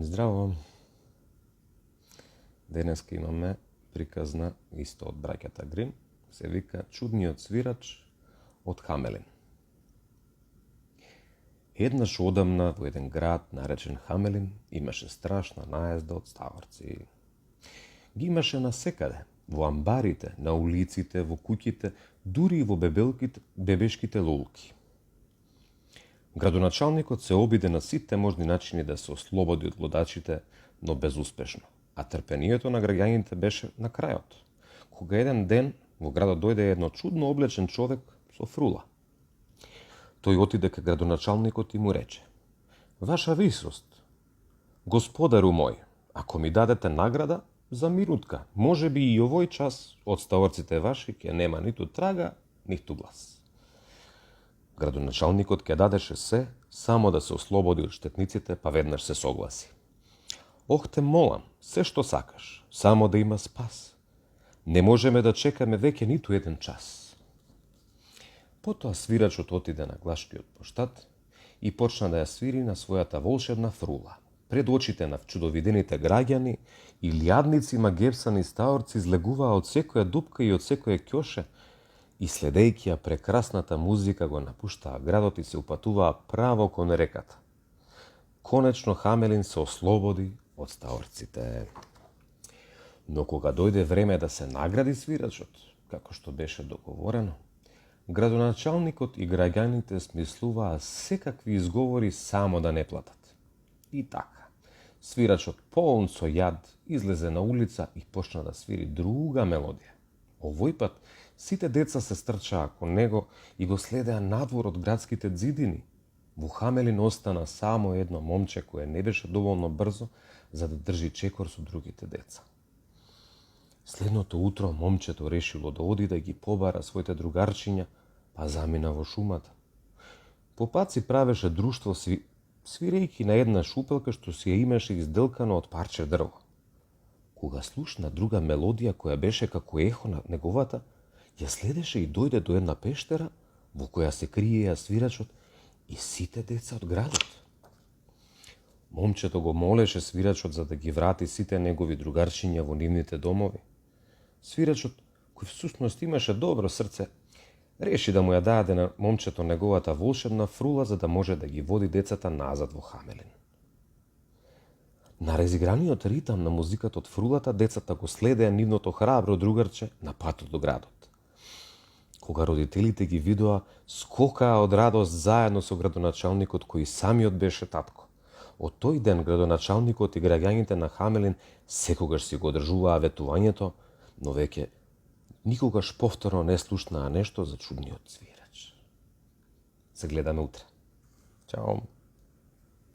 Здраво! Денеска имаме приказна исто од браќата Грим, се вика Чудниот свирач од Хамелин. Еднаш одамна во еден град наречен Хамелин имаше страшна наезда од ставарци. Ги имаше насекаде, во амбарите, на улиците, во куќите, дури и во бебешките лулки. Градоначалникот се обиде на сите можни начини да се ослободи од глодачите, но безуспешно. А трпението на граѓаните беше на крајот, кога еден ден во градот дојде едно чудно облечен човек со фрула. Тој отиде кај градоначалникот и му рече: "Ваша висост, господару мој, ако ми дадете награда за минутка, може би и овој час од ставарците ваши ќе нема ниту трага, ниту глас." Градоначалникот ќе дадеше се, само да се ослободи од штетниците, па веднаш се согласи. "Ох те молам, се што сакаш, само да има спас. Не можеме да чекаме веќе ниту еден час." Потоа свирачот отиде на глашкиот поштат и почна да ја свири на својата волшебна фрула. Пред очите на чудовидените граѓани, илјадници магепсани ставорци излегуваа од секоја дупка и од секоја ќоше и следејќи ја прекрасната музика го напуштаа градот и се упатуваа право кон реката. Конечно Хамелин се ослободи од ставорците. Но кога дојде време да се награди свирачот, како што беше договорено, градоначалникот и граѓаните смислуваа секакви изговори само да не платат. И така, свирачот полн со јад излезе на улица и почна да свири друга мелодија. Овој пат сите деца се стрчаа кон него и го следеа надвор од градските ѕидини. Во Хамелин остана само едно момче кое не беше доволно брзо за да држи чекор со другите деца. Следното утро момчето решило да оди да ги побара своите другарчиња, па замина во шумата. По пат си правеше друштво свирејќи на една шупелка што си ја имаше изделкано од парче дрво. Кога слушна друга мелодија која беше како ехо на неговата, ја следеше и дојде до една пештера во која се криеја свирачот и сите деца од градот. Момчето го молеше свирачот за да ги врати сите негови другарчиња во нивните домови. Свирачот, кој всушност имаше добро срце, реши да му ја даде на момчето неговата волшебна фрула за да може да ги води децата назад во Хамелин. На разиграниот ритам на музиката од фрулата, децата го следеа нивното храбро другарче на патот до градот. Кога родителите ги видоа, скокаа од радост заедно со градоначалникот кој самиот беше татко. Од тој ден градоначалникот и граѓаните на Хамелин секогаш си го одржуваа ветувањето, но веќе никогаш повторно не слушнаа нешто за чудниот свирач. Се гледаме утре. Чао!